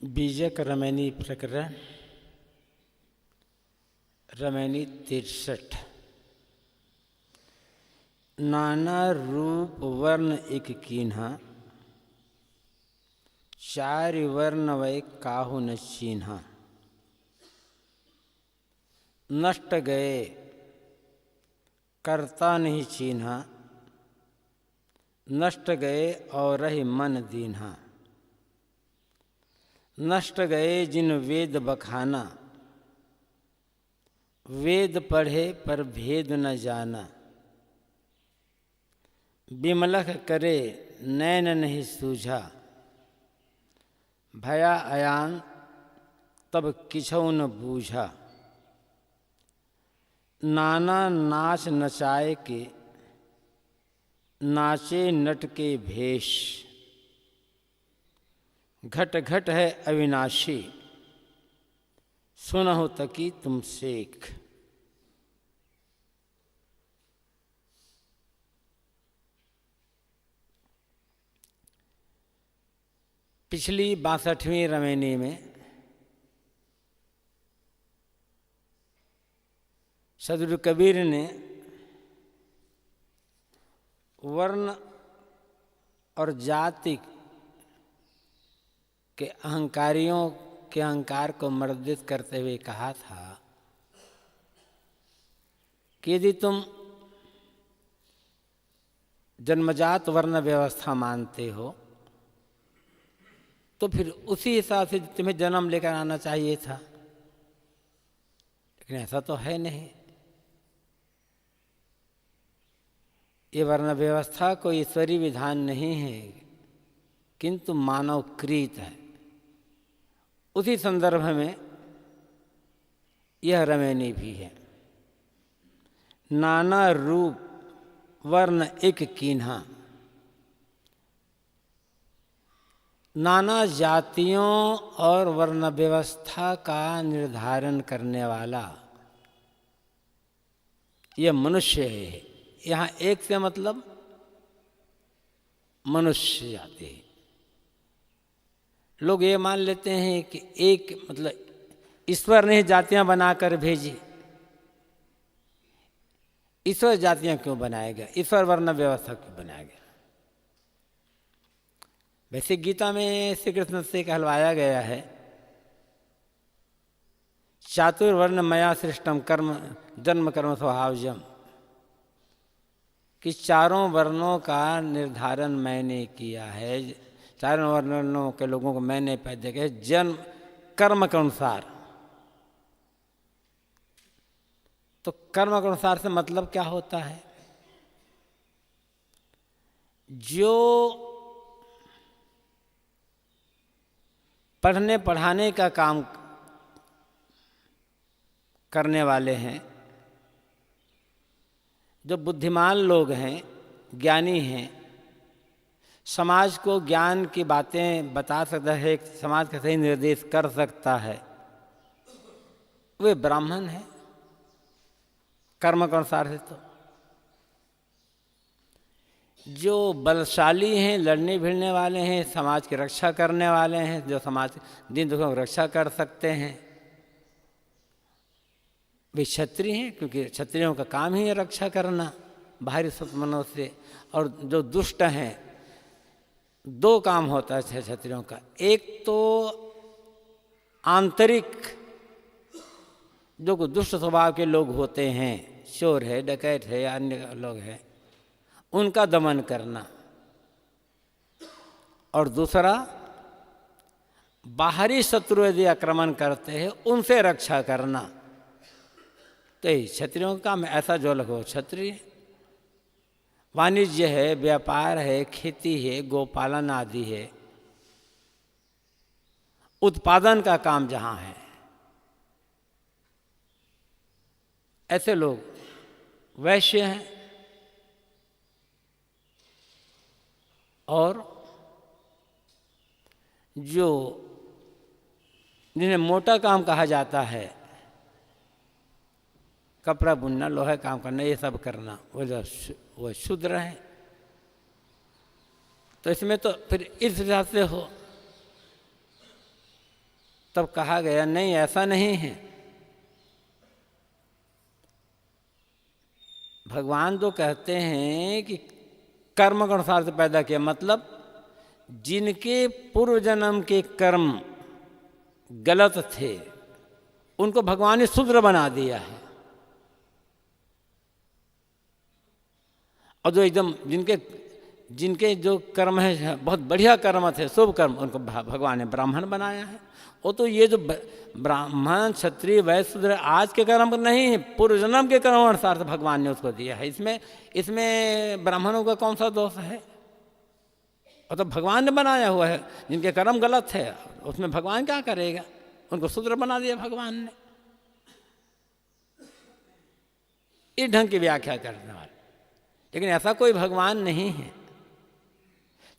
बीजक रमैनी प्रकरण रमैनी 63। नाना रूप वर्ण एक कीन्हा, चार वर्ण वै काहू न चीन्हा। नष्ट गए करता नहीं चीन्हा, नष्ट गए और रही मन दीन्हा। नष्ट गए जिन वेद बखाना, वेद पढ़े पर भेद न जाना। बिमलख करे नैन नहीं सूझा, भया अयान तब किछौ न बूझा। नाना नाच नचाए के, नाचे नट के भेष। घट घट है अविनाशी, सुनहु तकी तुम सेख। पिछली 62वीं रमैनी में सद्गुरु कबीर ने वर्ण और जाति के अहंकारियों के अहंकार को मर्दित करते हुए कहा था कि यदि तुम जन्मजात वर्ण व्यवस्था मानते हो तो फिर उसी हिसाब से तुम्हें जन्म लेकर आना चाहिए था, लेकिन ऐसा तो है नहीं। ये वर्ण व्यवस्था कोई ईश्वरीय विधान नहीं है, किंतु मानवकृत है। उसी संदर्भ में यह रमैनी भी है। नाना रूप वर्ण एक कीन्हा, नाना जातियों और वर्ण व्यवस्था का निर्धारण करने वाला यह मनुष्य है। यहाँ एक से मतलब मनुष्य जाति है। लोग ये मान लेते हैं कि एक मतलब ईश्वर ने जातियां बनाकर भेजी। ईश्वर जातियां क्यों बनाया गया, ईश्वर वर्ण व्यवस्था क्यों बनाया गया? वैसे गीता में श्री कृष्ण से कहलवाया गया है, चातुर्वर्ण मया सृष्टम कर्म जन्म कर्म स्वभावजम, कि चारों वर्णों का निर्धारण मैंने किया है। चारों वर्णों के लोगों को मैंने पैदा किया जन्म कर्म के अनुसार। तो कर्म के अनुसार से मतलब क्या होता है? जो पढ़ने पढ़ाने का काम करने वाले हैं, जो बुद्धिमान लोग हैं, ज्ञानी हैं, समाज को ज्ञान की बातें बता सकता है, समाज का सही निर्देश कर सकता है, वे ब्राह्मण हैं कर्म के अनुसार से। तो जो बलशाली हैं, लड़ने भिड़ने वाले हैं, समाज की रक्षा करने वाले हैं, जो समाज दिन दुखों की रक्षा कर सकते हैं, वे क्षत्रिय हैं, क्योंकि क्षत्रियों का काम ही है रक्षा करना बाहरी दुश्मनों से। और जो दुष्ट हैं, दो काम होता है क्षत्रियों का। एक तो आंतरिक जो दुष्ट स्वभाव के लोग होते हैं, चोर है, डकैत है या अन्य लोग हैं, उनका दमन करना। और दूसरा बाहरी शत्रु यदि आक्रमण करते हैं उनसे रक्षा करना। तो ये क्षत्रियों का काम। ऐसा जो लोग हो क्षत्रिय, वाणिज्य है, व्यापार है, खेती है, गोपालन आदि है, उत्पादन का काम जहाँ है, ऐसे लोग वैश्य हैं। और जो जिन्हें मोटा काम कहा जाता है, कपड़ा बुनना, लोहा काम करना, ये सब करना, वो शूद्र हैं। तो इसमें तो फिर इस हिसाब से हो तब कहा गया नहीं, ऐसा नहीं है। भगवान तो कहते हैं कि कर्म के अनुसार से पैदा किया, मतलब जिनके पूर्व जन्म के कर्म गलत थे उनको भगवान ने शूद्र बना दिया है, और जो एकदम जिनके जो कर्म है बहुत बढ़िया कर्म थे, शुभ कर्म, उनको भगवान ने ब्राह्मण बनाया है। वो तो ये जो ब्राह्मण क्षत्रिय वैश्य शूद्र आज के कर्म नहीं है, पूर्व जन्म के कर्म अनुसार से भगवान ने उसको दिया है। इसमें ब्राह्मणों का कौन सा दोष है? वो तो भगवान ने बनाया हुआ है। जिनके कर्म गलत है उसमें भगवान क्या करेगा? उनको शूद्र बना दिया भगवान ने। इस ढंग की व्याख्या करने वाले, लेकिन ऐसा कोई भगवान नहीं है।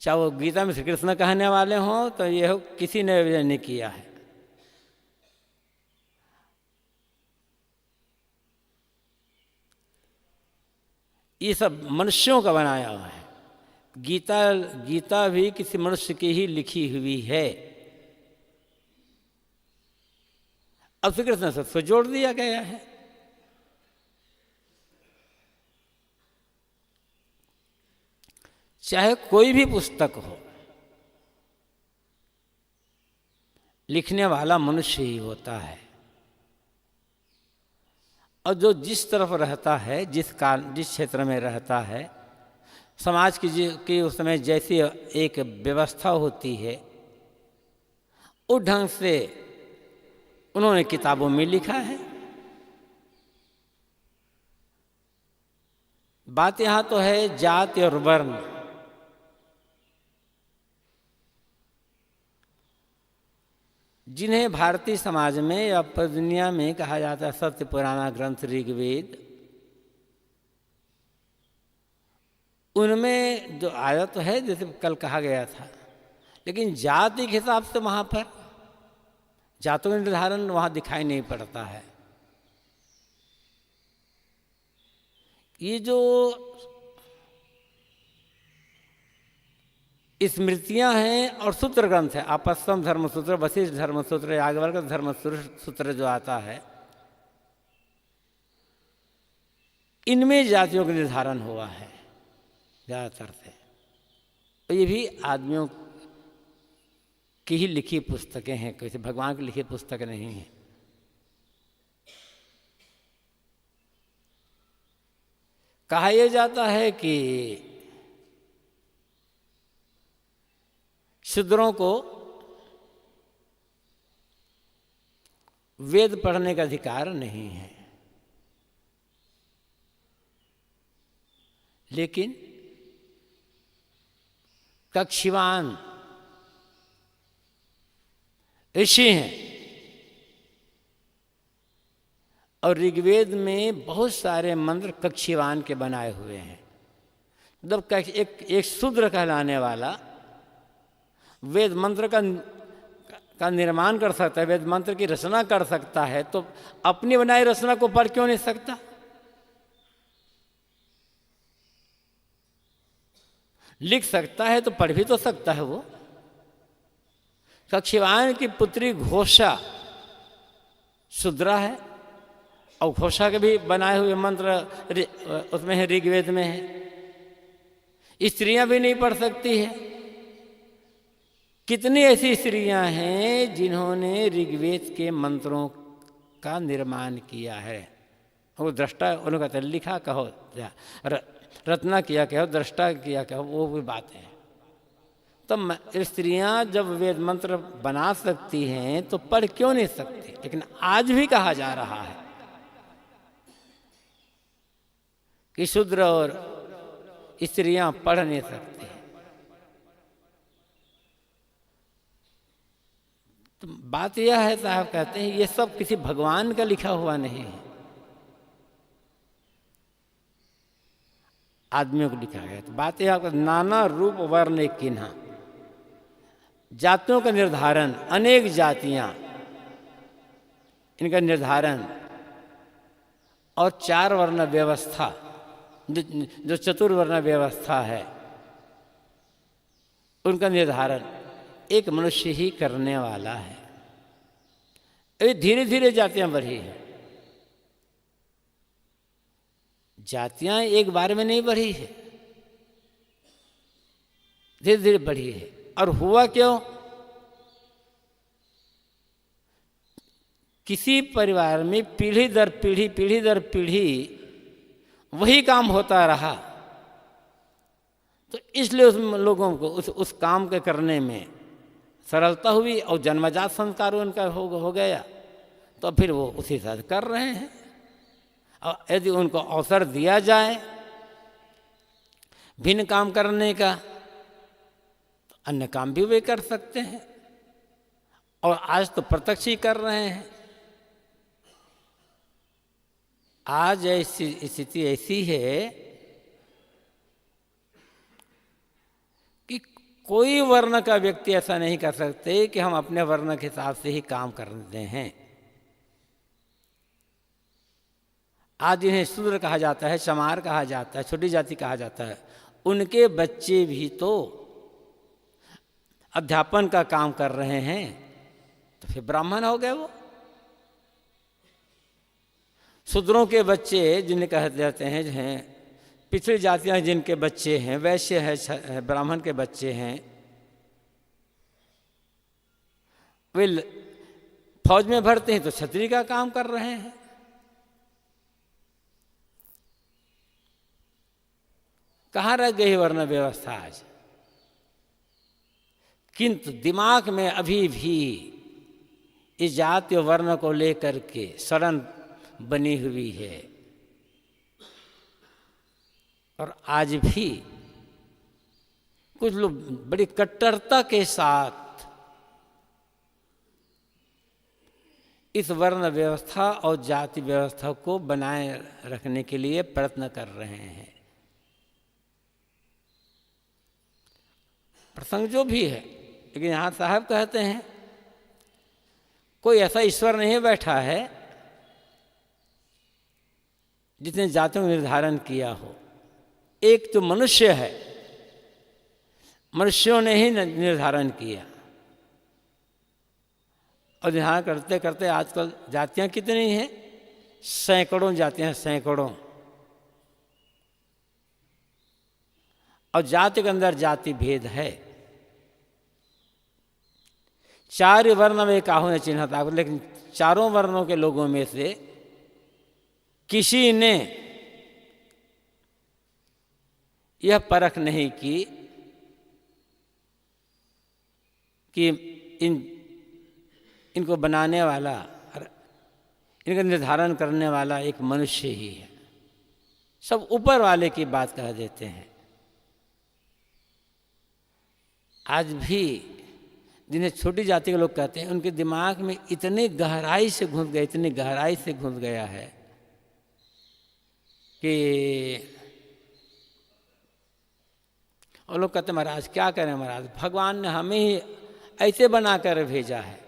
चाहे वो गीता में श्री कृष्ण कहने वाले हों तो यह किसी ने नहीं किया है। ये सब मनुष्यों का बनाया हुआ है। गीता भी किसी मनुष्य की ही लिखी हुई है। अब श्री कृष्ण से उसको जोड़ दिया गया है। चाहे कोई भी पुस्तक हो, लिखने वाला मनुष्य ही होता है, और जो जिस तरफ रहता है, जिस क्षेत्र में रहता है, समाज की उस समय जैसी एक व्यवस्था होती है उस ढंग से उन्होंने किताबों में लिखा है। बात यहाँ तो है जाति और वर्ण। जिन्हें भारतीय समाज में या दुनिया में कहा जाता है सत्य पुराना ग्रंथ ऋग्वेद, उनमें जो आया तो है जैसे कल कहा गया था, लेकिन जाति के हिसाब से वहाँ पर जातों का निर्धारण वहाँ दिखाई नहीं पड़ता है। ये जो स्मृतियां हैं और सूत्र ग्रंथ है, आपस्तम धर्मसूत्र, वशिष्ठ धर्मसूत्र, याज्ञवल्क्य धर्मसूत्र जो आता है, इनमें जातियों का निर्धारण हुआ है ज़्यादातर से। तो ये भी आदमियों की ही लिखी पुस्तकें हैं, किसी भगवान की लिखी पुस्तक नहीं है। कहा यह जाता है कि शूद्रों को वेद पढ़ने का अधिकार नहीं है, लेकिन कक्षीवान ऋषि हैं, और ऋग्वेद में बहुत सारे मंत्र कक्षीवान के बनाए हुए हैं। मतलब एक शूद्र कहलाने वाला वेद मंत्र का निर्माण कर सकता है, वेद मंत्र की रचना कर सकता है, तो अपनी बनाई रचना को पढ़ क्यों नहीं सकता? लिख सकता है तो पढ़ भी तो सकता है वो। कक्षीवान की पुत्री घोषा शूद्रा है, और घोषा के भी बनाए हुए मंत्र उसमें है, ऋग्वेद में है। स्त्रियां भी नहीं पढ़ सकती है। कितनी ऐसी स्त्रियां हैं जिन्होंने ऋग्वेद के मंत्रों का निर्माण किया है? वो दृष्टा, उन्होंने कहते लिखा कहो, रचना किया कहो, दृष्टा किया कहो, वो भी बात है। तो स्त्रियां जब वेद मंत्र बना सकती हैं तो पढ़ क्यों नहीं सकती? लेकिन आज भी कहा जा रहा है कि शूद्र और स्त्रियां पढ़ नहीं सकती। तो बात यह है, साहब कहते हैं ये सब किसी भगवान का लिखा हुआ नहीं है, आदमियों को लिखा गया। तो बात यह नाना रूप वर्ण किन्हा, जातियों का निर्धारण, अनेक जातियां, इनका निर्धारण, और 4 वर्ण व्यवस्था, जो चतुर्वर्ण व्यवस्था है, उनका निर्धारण एक मनुष्य ही करने वाला है। अरे धीरे धीरे जातियां बढ़ी हैं। जातियां एक बार में नहीं बढ़ी है, धीरे धीरे बढ़ी है। और हुआ क्यों? किसी परिवार में पीढ़ी दर पीढ़ी वही काम होता रहा, तो इसलिए उस लोगों को उस काम के करने में सरलता हुई और जन्मजात संस्कार उनका हो गया, तो फिर वो उसी तरह कर रहे हैं। और यदि उनको अवसर दिया जाए भिन्न काम करने का, तो अन्य काम भी वे कर सकते हैं। और आज तो प्रत्यक्ष ही कर रहे हैं। आज ऐसी स्थिति ऐसी है कि कोई वर्ण का व्यक्ति ऐसा नहीं कर सकते कि हम अपने वर्ण के हिसाब से ही काम करते हैं। आज इन्हें शूद्र कहा जाता है, चमार कहा जाता है, छोटी जाति कहा जाता है। उनके बच्चे भी तो अध्यापन का काम कर रहे हैं, तो फिर ब्राह्मण हो गए वो। शूद्रों के बच्चे जिन्हें कहते जाते हैं, जो हैं पिछड़ी जातियां जिनके बच्चे हैं, वैश्य है, ब्राह्मण के बच्चे हैं, वे फौज में भरते हैं तो क्षत्रिय का काम कर रहे हैं। कहाँ रह गई वर्ण व्यवस्था आज? किंतु दिमाग में अभी भी इस जाति और वर्ण को लेकर के सड़न बनी हुई है। और आज भी कुछ लोग बड़ी कट्टरता के साथ इस वर्ण व्यवस्था और जाति व्यवस्था को बनाए रखने के लिए प्रयत्न कर रहे हैं। प्रसंग जो भी है, लेकिन यहाँ साहब कहते हैं कोई ऐसा ईश्वर नहीं बैठा है जिसने जातियों का निर्धारण किया हो। एक तो मनुष्य है, मनुष्यों ने ही निर्धारण किया। और यहाँ करते करते आजकल जातियाँ कितनी हैं? सैकड़ों जातियाँ हैं, सैकड़ों। और जाति के अंदर जाति भेद है। 4 वर्ण में काहू ने चिन्ह था, लेकिन चारों वर्णों के लोगों में से किसी ने यह परख नहीं की कि इनको बनाने वाला, इनका निर्धारण करने वाला एक मनुष्य ही है। सब ऊपर वाले की बात कह देते हैं। आज भी जिन्हें छोटी जाति के लोग कहते हैं, उनके दिमाग में इतनी गहराई से घुस गया, इतनी गहराई से घुस गया है कि और लोग कहते महाराज क्या करें महाराज, भगवान ने हमें ही ऐसे बना कर भेजा है।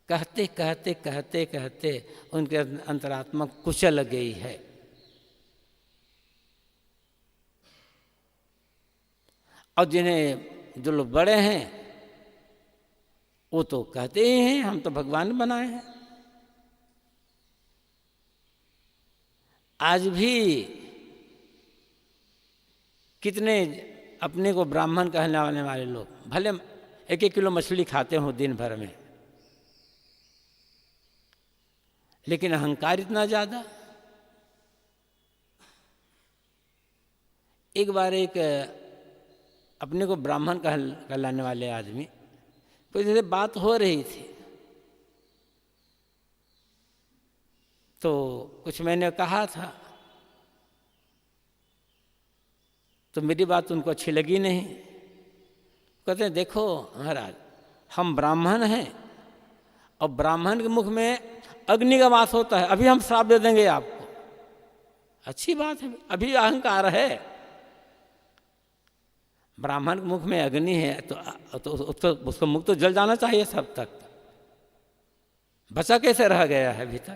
कहते कहते कहते कहते उनके अंतरात्मा कुचल गई है। और जिन्हें जो लोग बड़े हैं वो तो कहते ही हैं हम तो भगवान ने बनाए हैं। आज भी कितने अपने को ब्राह्मण कहने वाले लोग भले 1-1 किलो मछली खाते हो दिन भर में, लेकिन अहंकार इतना ज्यादा। एक बार एक अपने को ब्राह्मण कहलाने वाले आदमी कोई जैसे बात हो रही थी, तो कुछ मैंने कहा था तो मेरी बात उनको अच्छी लगी नहीं। कहते हैं देखो महाराज, हम ब्राह्मण हैं और ब्राह्मण के मुख में अग्नि का वास होता है, अभी हम श्राप दे देंगे आपको। अच्छी बात है, अभी अहंकार है। ब्राह्मण के मुख में अग्नि है तो उसको मुख तो जल जाना चाहिए सब तक। बचा कैसे रह गया है अभी तक?